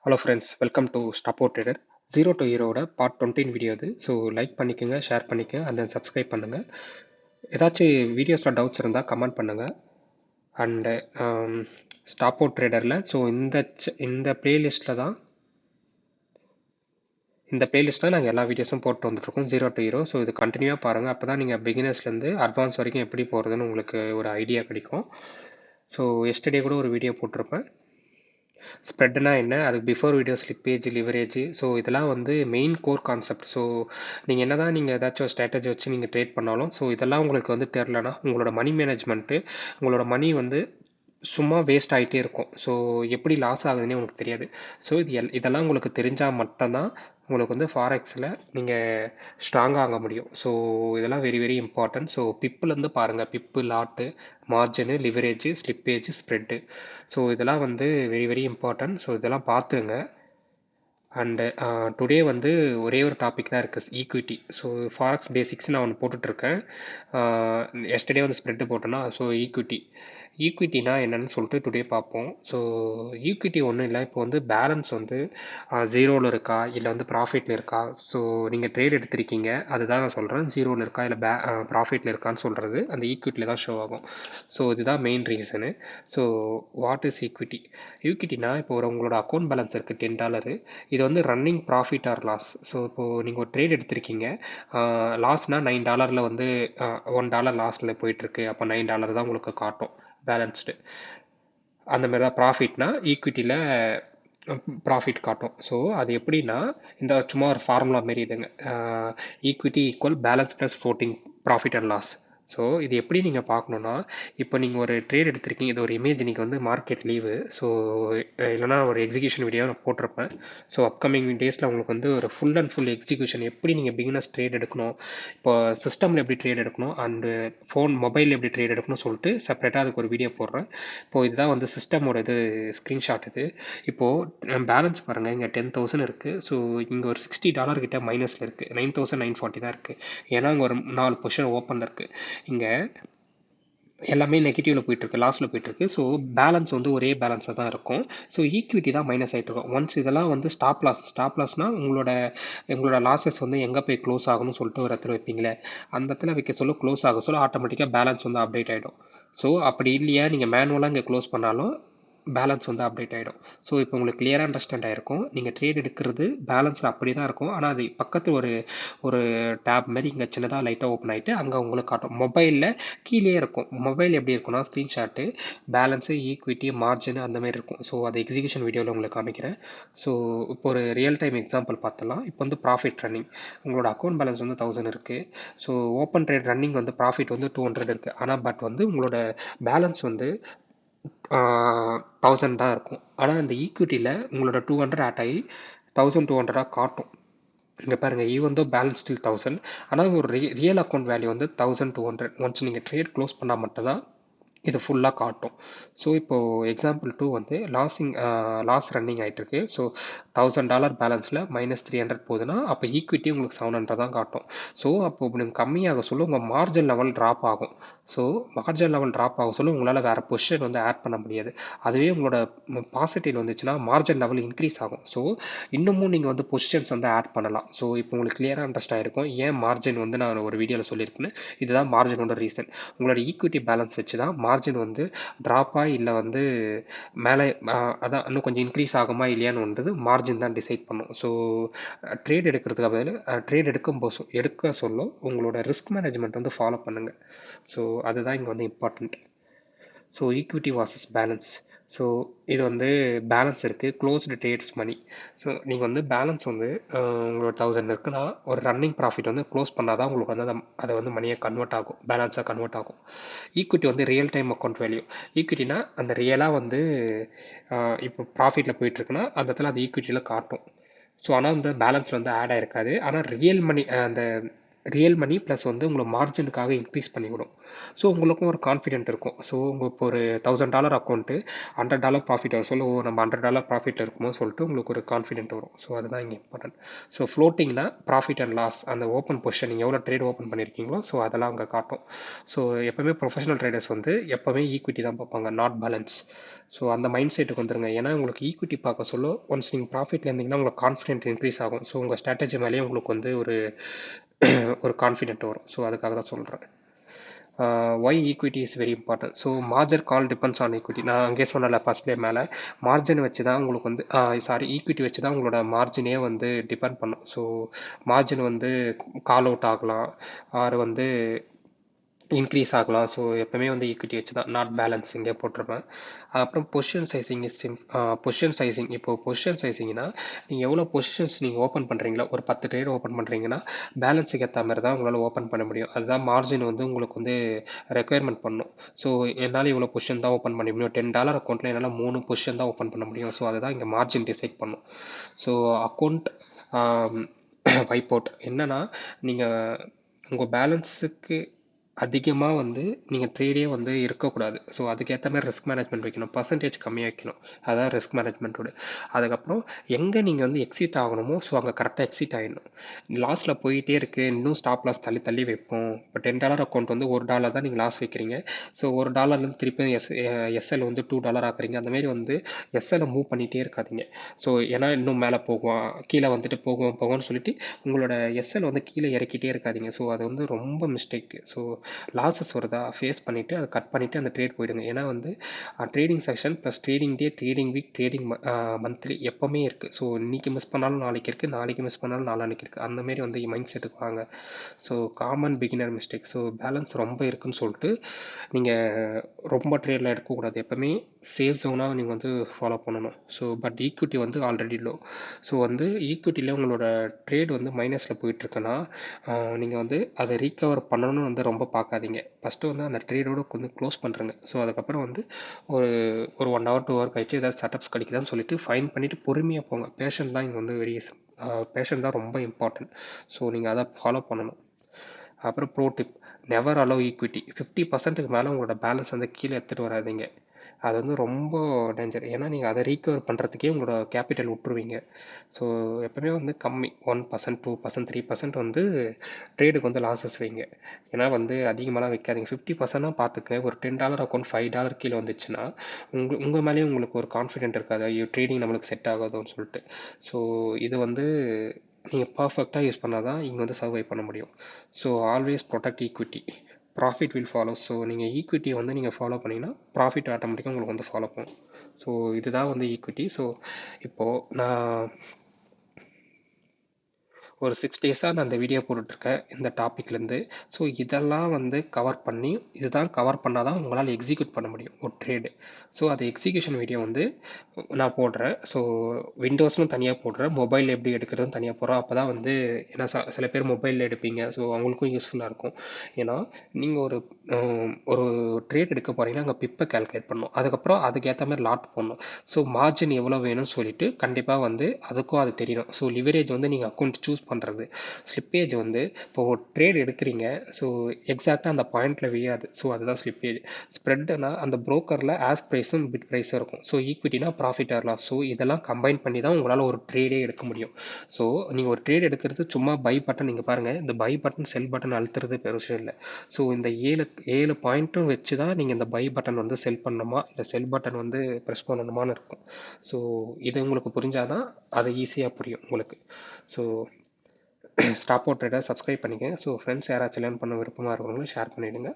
Hello friends, welcome to Stopford trader. Zero to ஹீரோட part 20 video இது. So like பண்ணிக்கோங்க, share பண்ணிக்கோங்க, அந்த சப்ஸ்கிரைப் பண்ணுங்கள். ஏதாச்சும் வீடியோஸில் டவுட்ஸ் இருந்தால் கமெண்ட் பண்ணுங்கள். அண்டு ஸ்டாப்போர்ட் ட்ரேடரில் ஸோ இந்த பிளேலிஸ்ட்டில் தான் நாங்கள் எல்லா வீடியோஸும் போட்டு வந்துட்டுருக்கோம் ஜீரோ டு ஹீரோ. ஸோ இது கண்டினியூவாக பாருங்கள், அப்போ தான் நீங்கள் பிகினர்ஸ்லேருந்து அட்வான்ஸ் வரைக்கும் எப்படி போகிறதுன்னு உங்களுக்கு ஒரு ஐடியா கிடைக்கும். ஸோ எஸ்டர்டே கூட ஒரு வீடியோ போட்டிருப்பேன். ஸ்ப்ரெட்னா என்ன, அதுக்கு before video slippage, leverage, so இதெல்லாம் வந்து மெயின் கோர் கான்செப்ட். ஸோ நீங்கள் ஏதாச்சும் ஸ்ட்ராட்டஜி வச்சு நீங்கள் ட்ரேட் பண்ணாலும், ஸோ இதெல்லாம் உங்களுக்கு வந்து தெரிலனா உங்களோட மணி மேனேஜ்மெண்ட்டு, உங்களோட மணி வந்து சும்மா வேஸ்ட் ஆகிட்டே இருக்கும். ஸோ எப்படி லாஸ் ஆகுதுன்னே உங்களுக்கு தெரியாது. ஸோ இதெல்லாம் உங்களுக்கு தெரிஞ்சால் மட்டும்தான் உங்களுக்கு வந்து ஃபாரெக்ஸில் நீங்கள் ஸ்ட்ராங்காக ஆக முடியும். ஸோ இதெல்லாம் வெரி வெரி இம்பார்ட்டன்ட். ஸோ பிப்புலேருந்து பாருங்கள், pip, lot, margin, leverage, slippage, spread. So இதெல்லாம் வந்து வெரி வெரி இம்பார்ட்டன்ட். ஸோ இதெல்லாம் பார்த்துங்க. அண்டு டுடே வந்து ஒரே ஒரு டாபிக் தான் இருக்குது, ஈக்விட்டி. ஸோ ஃபாரெக்ஸ் பேசிக்ஸ் நான் ஒன்று போட்டுட்ருக்கேன். எஸ்டர்டே வந்து ஸ்ப்ரெட்டு போட்டேன்னா, ஸோ ஈக்விட்டினா என்னன்னு சொல்லிட்டு டுடே பார்ப்போம். ஸோ ஈக்விட்டி ஒன்றும் இல்லை, இப்போ வந்து பேலன்ஸ் வந்து ஜீரோவில் இருக்கா இல்லை வந்து ப்ராஃபிட்டில் இருக்கா. ஸோ நீங்கள் ட்ரேட் எடுத்திருக்கீங்க, அதுதான் நான் சொல்கிறேன். ஜீரோவில் இருக்கா இல்லை ப்ராஃபிட்டில் இருக்கான்னு சொல்கிறது அந்த ஈக்விட்டியில் தான் ஷோ ஆகும். ஸோ இதுதான் main reason. So what is equity? ஈக்விட்டினா இப்போ உங்களோட அக்கௌண்ட் பேலன்ஸ் இருக்குது $10. இது வந்து running profit or loss. So இப்போது நீங்கள் ஒரு ட்ரேட் எடுத்திருக்கீங்க, லாஸ்னால் $9 வந்து $1 லாஸில் போயிட்டுருக்கு, அப்போ $9 தான் உங்களுக்கு காட்டும் பேலன்ஸ்டு. அந்த மாதிரி தான் ப்ராஃபிட்னா ஈக்விட்டியில் ப்ராஃபிட் காட்டும். ஸோ அது எப்படின்னா, இந்த சும்மா ஒரு ஃபார்முலா மாரி இதுங்க, equity equal balance plus floating profit and loss. So இது எப்படி நீங்கள் பார்க்கணுன்னா, இப்போ நீங்கள் ஒரு ட்ரேட் எடுத்திருக்கீங்க, இது ஒரு இமேஜ், நீங்கள் வந்து மார்க்கெட் லீவு. ஸோ இல்லைனா ஒரு எக்ஸிக்யூஷன் வீடியோ நான் போட்டிருப்பேன். ஸோ அப்கமிங் டேஸில் உங்களுக்கு வந்து ஒரு ஃபுல் அண்ட் ஃபுல் எக்ஸிக்யூஷன், எப்படி நீங்கள் பிகினர்ஸ் ட்ரேட் எடுக்கணும், இப்போ சிஸ்டமில் எப்படி ட்ரேட் எடுக்கணும், அண்டு மொபைலில் எப்படி ட்ரேட் எடுக்கணும்னு சொல்லிட்டு செப்பரேட்டாக அதுக்கு ஒரு வீடியோ போடுறேன். இப்போது இதுதான் வந்து சிஸ்டமோட இது ஸ்க்ரீன்ஷாட் இது. இப்போது பேலன்ஸ் பாருங்கள், இங்கே 10,000 இருக்குது. ஸோ இங்கே ஒரு $60 கிட்ட மைனஸில் இருக்குது, 9,940 தான் இருக்குது. ஏன்னா இங்கே ஒரு 4 பொசிஷன் ஓப்பனில் இருக்குது. இங்கே எல்லாமே நெகட்டிவில் போயிட்டுருக்கு, லாஸில் போயிட்டுருக்கு. ஸோ பேலன்ஸ் வந்து ஒரே பேலன்ஸாக தான் இருக்கும். ஸோ ஈக்விட்டி தான் மைனஸ் ஆகிட்டு இருக்கும். ஒன்ஸ் இதெல்லாம் வந்து ஸ்டாப் லாஸ்னால் உங்களோட லாஸஸ் வந்து எங்கே போய் க்ளோஸ் ஆகணும்னு சொல்லிட்டு ஒரு இடத்துல வைப்பீங்களே, அந்த இடத்துல வைக்க சொல்ல க்ளோஸ் ஆக சொல்ல ஆட்டோமேட்டிக்காக பேலன்ஸ் வந்து அப்டேட் ஆகிடும். ஸோ அப்படி இல்லையா, நீங்கள் மேனுவலாக இங்கே க்ளோஸ் பண்ணாலும் பேலன்ஸ் வந்து அப்டேட் ஆகிடும். ஸோ இப்போ உங்களுக்கு கிளியராக அண்டர்ஸ்டாண்ட் ஆகிருக்கும். நீங்கள் ட்ரேட் எடுக்கிறது பேலன்ஸில் அப்படி தான் இருக்கும், ஆனால் அது பக்கத்தில் ஒரு டேப் மாதிரி இங்கே சின்னதாக லைட்டாக ஓப்பன் ஆகிட்டு அங்கே உங்களுக்கு காட்டும். மொபைலில் கீழே இருக்கும். மொபைல் எப்படி இருக்குன்னா, ஸ்க்ரீன்ஷாட்டு, பேலன்ஸு, ஈக்விட்டி, மார்ஜின் அந்த மாதிரி இருக்கும். ஸோ அது எக்ஸிக்யூஷன் வீடியோவில் உங்களுக்கு காமிக்கிறேன். ஸோ இப்போ ஒரு ரியல் டைம் எக்ஸாம்பிள் பார்த்தலாம். இப்போ வந்து ப்ராஃபிட் ரன்னிங், உங்களோட அக்கௌண்ட் பேலன்ஸ் வந்து 1000 இருக்குது. ஸோ ஓப்பன் ட்ரேட் ரன்னிங் வந்து ப்ராஃபிட் வந்து 200 இருக்குது. ஆனால் பட் வந்து உங்களோட பேலன்ஸ் வந்து 1000 தான் இருக்கும். ஆனால் இந்த ஈக்விட்டியில் உங்களோட 200 ஆட் ஆகி 1200 காட்டும். இங்கே பாருங்கள், ஈவன் தோ பேலன்ஸ் ஸ்டில் 1000, ஆனால் ஒரு ரியல் அக்கௌண்ட் வேல்யூ வந்து 1200. ஒன்ஸ் நீங்கள் ட்ரேட் க்ளோஸ் பண்ணால் மட்டும்தான் இது ஃபுல்லாக காட்டும். ஸோ இப்போது எக்ஸாம்பிள் 2 வந்து லாஸ் ரன்னிங் ஆகிட்டுருக்கு. ஸோ $1000 பேலன்ஸில் -300 போகுதுன்னா, அப்போ ஈக்விட்டி உங்களுக்கு 700 தான் காட்டும். ஸோ அப்போ நீங்கள் கம்மியாக சொல்ல உங்கள் மார்ஜின் லெவல் ட்ராப் ஆகும். ஸோ மார்ஜின் லெவல் ட்ராப் ஆக சொல்ல உங்களால் வேறு பொசிஷன் வந்து ஆட் பண்ண முடியாது. அதுவே உங்களோட பாசிட்டிவ் வந்துச்சுன்னா மார்ஜின் லெவல் இன்க்ரீஸ் ஆகும். ஸோ இன்னமும் நீங்கள் வந்து பொசிஷன்ஸ் வந்து ஆட் பண்ணலாம். ஸோ இப்போ உங்களுக்கு கிளியராக அண்டர்ஸ்ட் ஆகிருக்கும் ஏன் மார்ஜின் வந்து நான் ஒரு வீடியோவில் சொல்லியிருக்கேன்னு. இதுதான் மார்ஜினோட ரீசன். உங்களோட ஈக்விட்டி பேலன்ஸ் வச்சு தான் மார்ஜின் வந்து ட்ராப்பாக இல்லை வந்து மேலே அதான் இன்னும் கொஞ்சம் இன்க்ரீஸ் ஆகுமா இல்லையான்னு ஒன்றது மார்ஜின் தான் டிசைட் பண்ணும். ஸோ ட்ரேட் எடுக்கிறதுக்கு பதில் ட்ரேட் எடுக்க சொல்ல உங்களோட ரிஸ்க் மேனேஜ்மெண்ட் வந்து ஃபாலோ பண்ணுங்கள். ஸோ அதுதான் இங்கே வந்து important. So equity versus balance. So இது வந்து பேலன்ஸ் இருக்குது, க்ளோஸ்டு ட்ரேட்ஸ் மணி. ஸோ நீங்கள் வந்து பேலன்ஸ் வந்து உங்களோட 1000 இருக்குன்னா ஒரு ரன்னிங் ப்ராஃபிட் வந்து க்ளோஸ் பண்ணால் தான் உங்களுக்கு வந்து அதை வந்து மணியாக கன்வெர்ட் ஆகும், பேலன்ஸாக கன்வெர்ட் ஆகும். ஈக்விட்டி வந்து ரியல் டைம் அக்கௌண்ட் வேல்யூ. ஈக்விட்டினா அந்த ரியலாக வந்து இப்போ ப்ராஃபிட்டில் போயிட்டுருக்குன்னா அந்த இடத்துல அது ஈக்விட்டியில் காட்டும். ஸோ ஆனால் வந்து பேலன்ஸில் வந்து ஆட் ஆகிருக்காது. ஆனால் ரியல் மணி அந்த ரியல் மணி ப்ளஸ் வந்து உங்களை மார்ஜினுக்காக இன்க்ரீஸ் பண்ணிவிடும். ஸோ உங்களுக்கும் ஒரு கான்ஃபிடென்ட் இருக்கும். ஸோ உங்கள் இப்போ ஒரு $1000 அக்கௌண்ட்டு $100 ப்ராஃபிட் வர சொல்ல, ஓ நம்ம $100 ப்ராஃபிட் இருக்குமோ சொல்லிட்டு உங்களுக்கு ஒரு கான்ஃபிடென்ட் வரும். ஸோ அதுதான் இங்கே இம்பார்ட்டன்ட். ஸோ ஃப்ளோட்டிங்னா ப்ராஃபிட் அண்ட் லாஸ், அந்த ஓப்பன் பொசிஷன் நீங்கள் எவ்வளோ ட்ரேட் ஓப்பன் பண்ணியிருக்கீங்களோ ஸோ அதெல்லாம் அங்கே காட்டும். ஸோ எப்போவுமே ப்ரொஃபஷனல் ட்ரேடர்ஸ் வந்து எப்போவுமே ஈக்விட்டி தான் பார்ப்பாங்க, நாட் பேலன்ஸ். ஸோ அந்த மைண்ட் செட்டுக்கு வந்துருங்க. ஏன்னா உங்களுக்கு ஈக்விட்டி பார்க்க சொல்ல ஒன்ஸ் நீங்கள் ப்ராஃபிட்டில் இருந்தீங்கன்னா உங்களுக்கு கான்ஃபிடென்ட் இன்க்ரீஸ் ஆகும். ஸோ உங்கள் ஸ்ட்ராட்டஜி மேலேயே உங்களுக்கு வந்து ஒரு கான்ஃபிடென்ட் வரும். ஸோ அதுக்காக தான் சொல்கிறேன். Why equity is very important. So margin call depends on equity. நான் அங்கே சொன்னல ஃபர்ஸ்ட்லேயே மேலே, மார்ஜின் வச்சு தான் உங்களுக்கு வந்து ஈக்விட்டி வச்சு தான் உங்களோட மார்ஜினே வந்து டிபெண்ட் பண்ணும். ஸோ மார்ஜின் வந்து கால் அவுட் ஆகலாம், ஆர் வந்து இன்க்ரீஸ் ஆகலாம். ஸோ எப்போவுமே வந்து ஈக்விட்டி வச்சு தான், நாட் பேலன்ஸ் இங்கே போட்டிருப்பேன். அப்புறம் position sizing is position sizing. இப்போ பொசிஷன் சைசிங்னா நீங்கள் எவ்வளோ பொசிஷன்ஸ் நீங்கள் ஓப்பன் பண்ணுறீங்களோ, ஒரு 10 ட்ரேட் ஓப்பன் பண்ணுறீங்கன்னா பேலன்ஸுக்கு ஏற்ற மாதிரி தான் உங்களால் ஓப்பன் பண்ண முடியும். அதுதான் மார்ஜின் வந்து உங்களுக்கு வந்து ரெக்குயர்மெண்ட் பண்ணும். ஸோ என்னால் இவ்வளோ பொசிஷன் தான் ஓப்பன் பண்ண முடியும், $10 அக்கௌண்ட்டில் என்னால் 3 பொசிஷன் தான் ஓப்பன் பண்ண முடியும். ஸோ அதுதான் இங்கே மார்ஜின் டிசைட் பண்ணும். ஸோ அக்கௌண்ட் வைப் அவுட் என்னன்னா, நீங்கள் உங்கள் பேலன்ஸுக்கு அதிகமாக வந்து நீங்கள் ட்ரேடே வந்து இருக்கக்கூடாது. ஸோ அதுக்கேற்ற மாதிரி ரிஸ்க் மேனேஜ்மெண்ட் வைக்கணும், பர்சன்டேஜ் கம்மியாக வைக்கணும். அதான் ரிஸ்க் மேனேஜ்மெண்ட்டோட. அதுக்கப்புறம் எங்கே நீங்கள் வந்து எக்ஸிட் ஆகணுமோ ஸோ அங்கே கரெக்டாக எக்ஸிட் ஆகிடணும். லாஸில் போயிட்டே இருக்குது, இன்னும் ஸ்டாப் லாஸ் தள்ளி தள்ளி வைப்போம். இப்போ $10 அக்கௌண்ட் வந்து $1 தான் நீங்கள் லாஸ் வைக்கிறீங்க. ஸோ $1 திருப்பி எஸ்எல் வந்து $2 ஆக்குறீங்க. அந்தமாரி வந்து எஸ்எல்லை மூவ் பண்ணிகிட்டே இருக்காதீங்க. ஸோ ஏன்னா இன்னும் மேலே போகும், கீழே வந்துட்டு போகும்னு சொல்லிட்டு உங்களோட எஸ்எல் வந்து கீழே இறக்கிட்டே இருக்காதீங்க. ஸோ அது வந்து ரொம்ப மிஸ்டேக். ஸோ லாஸஸ் வருதா ஃபேஸ் பண்ணிவிட்டு அதை கட் பண்ணிவிட்டு அந்த ட்ரேட் போயிடுங்க. ஏன்னா வந்து ட்ரேடிங் செஷன் ப்ளஸ் ட்ரேடிங் டே, ட்ரேடிங் வீக், ட்ரேடிங் மந்த்லி எப்போவுமே இருக்குது. ஸோ இன்றைக்கி மிஸ் பண்ணாலும் நாளைக்கு இருக்குது, நாளைக்கு மிஸ் பண்ணாலும் நாளான்னைக்கு இருக்குது. அந்தமாரி வந்து மைண்ட் செட்டுக்கு வாங்க. So common beginner mistake. So balance ரொம்ப இருக்குதுன்னு சொல்லிட்டு நீங்கள் ரொம்ப ட்ரேடில் எடுக்கக்கூடாது. எப்போவுமே சேஃப் ஜோனாக நீங்கள் வந்து ஃபாலோ பண்ணணும். ஸோ பட் ஈக்விட்டி வந்து ஆல்ரெடி லோ. ஸோ வந்து ஈக்விட்டியில் உங்களோட ட்ரேட் வந்து மைனஸில் போயிட்டுருக்குன்னா நீங்கள் வந்து அதை ரீகவர் பண்ணணும்னு வந்து ரொம்ப பார்க்காதீங்க. ஃபஸ்ட்டு வந்து அந்த ட்ரேடோட கொஞ்சம் க்ளோஸ் பண்ணுறங்க. ஸோ அதுக்கப்புறம் வந்து ஒரு ஒரு 1 hour 2 hour கழிச்சு ஏதாவது செட்டப்ஸ் கிடைக்குதான்னு சொல்லிட்டு ஃபைன் பண்ணிவிட்டு பொறுமையாக போங்க. பேஷன் தான் இங்கே வந்து பேஷன் தான் ரொம்ப இம்பார்ட்டன்ட். ஸோ நீங்கள் அதை ஃபாலோ பண்ணணும். அப்புறம் pro tip, never allow equity. 50%க்கு மேலே உங்களோட பேலன்ஸ் வந்து கீழே எடுத்துகிட்டு வராதிங்க. அது வந்து ரொம்ப டேஞ்சர். ஏன்னா நீங்கள் அதை ரீகவர் பண்ணுறதுக்கே உங்களோட கேபிட்டல் விட்டுருவீங்க. ஸோ எப்போவுமே வந்து கம்மி 1%, 2%, 3% வந்து ட்ரேடுக்கு வந்து லாஸஸ் வைங்க. ஏன்னா வந்து அதிகமாகலாம் வைக்காதீங்க. 50%னா பார்த்துக்க. ஒரு $10 அக்கௌண்ட் $5 கீழே வந்துச்சுன்னா உங்கள் மேலேயே உங்களுக்கு ஒரு கான்ஃபிடென்ட் இருக்காது, ஐயோ ட்ரேடிங் நம்மளுக்கு செட் ஆகாதுன்னு சொல்லிட்டு. ஸோ இது வந்து நீங்கள் பர்ஃபெக்டாக யூஸ் பண்ணால் தான் இங்கே வந்து சர்வை பண்ண முடியும். So always protect equity, profit will follow. So நீங்கள் ஈக்விட்டியை வந்து நீங்கள் ஃபாலோ பண்ணிங்கன்னா ப்ராஃபிட் ஆட்டோமேட்டிக்காக உங்களுக்கு வந்து ஃபாலோ பண்ணும். ஸோ இதுதான் வந்து ஈக்விட்டி. ஸோ இப்போது நான் ஒரு 6 டேஸாக நான் இந்த வீடியோ போட்டுட்ருக்கேன் இந்த டாப்பிக்லேருந்து. ஸோ இதெல்லாம் வந்து கவர் பண்ணி, இதுதான் கவர் பண்ணால் தான் உங்களால் எக்ஸிக்யூட் பண்ண முடியும் ஒரு ட்ரேடு. ஸோ அது எக்ஸிக்யூஷன் வீடியோ வந்து நான் போடுறேன். ஸோ விண்டோஸ்னு தனியாக போடுறேன், மொபைலில் எப்படி எடுக்கிறதுன்னு தனியாக போடுறேன். அப்போ தான் வந்து ஏன்னா சில பேர் மொபைலில் எடுப்பீங்க. ஸோ அவங்களுக்கும் யூஸ்ஃபுல்லாக இருக்கும். ஏன்னா நீங்கள் ஒரு ட்ரேட் எடுக்க போகிறீங்கன்னா அங்கே பிப்பை கால்குலேட் பண்ணணும், அதுக்கப்புறம் அதுக்கேற்ற மாதிரி லாட் போடணும். ஸோ மார்ஜின் எவ்வளோ வேணும்னு சொல்லிட்டு கண்டிப்பாக வந்து அதுக்கும் அது தெரியணும். ஸோ லிவரேஜ் வந்து நீங்கள் அக்கௌண்ட் சூஸ் பண்ணுறது, ஸ்லிப்பேஜ் வந்து இப்போ ஒரு ட்ரேட் எடுக்கிறீங்க. ஸோ எக்ஸாக்டாக அந்த பாயிண்டில் வியாது. ஸோ அதுதான் ஸ்லிப்பேஜ். ஸ்ப்ரெட்னா அந்த ப்ரோக்கரில் ஆஸ் ப்ரைஸும் பிட் ப்ரைஸும் இருக்கும். ஸோ ஈக்விட்டினா ப்ராஃபிட் ஆர் லாஸ். ஸோ இதெல்லாம் கம்பைன் பண்ணி தான் உங்களால் ஒரு ட்ரேடே எடுக்க முடியும். ஸோ நீங்கள் ஒரு ட்ரேட் எடுக்கிறது சும்மா பை பட்டன், நீங்கள் பாருங்கள் இந்த பை பட்டன் செல் பட்டன் அழுத்துறது பெருசும் இல்லை. ஸோ இந்த 7 பாயிண்ட்டும் வச்சு தான் நீங்கள் இந்த பை பட்டன் வந்து செல் பண்ணணுமா இல்லை செல் பட்டன் வந்து ப்ரெஸ் பண்ணணுமான்னு இருக்கும். ஸோ இது உங்களுக்கு புரிஞ்சாதான் அது ஈஸியாக புரியும் உங்களுக்கு. So stop out trader subscribe பண்ணிக்கங்க. ஸோ ஃப்ரெண்ட்ஸ் யாராச்சும் லேர்ன் பண்ண விருப்பமாக இருக்கிறவங்களும் ஷேர் பண்ணிவிடுங்க.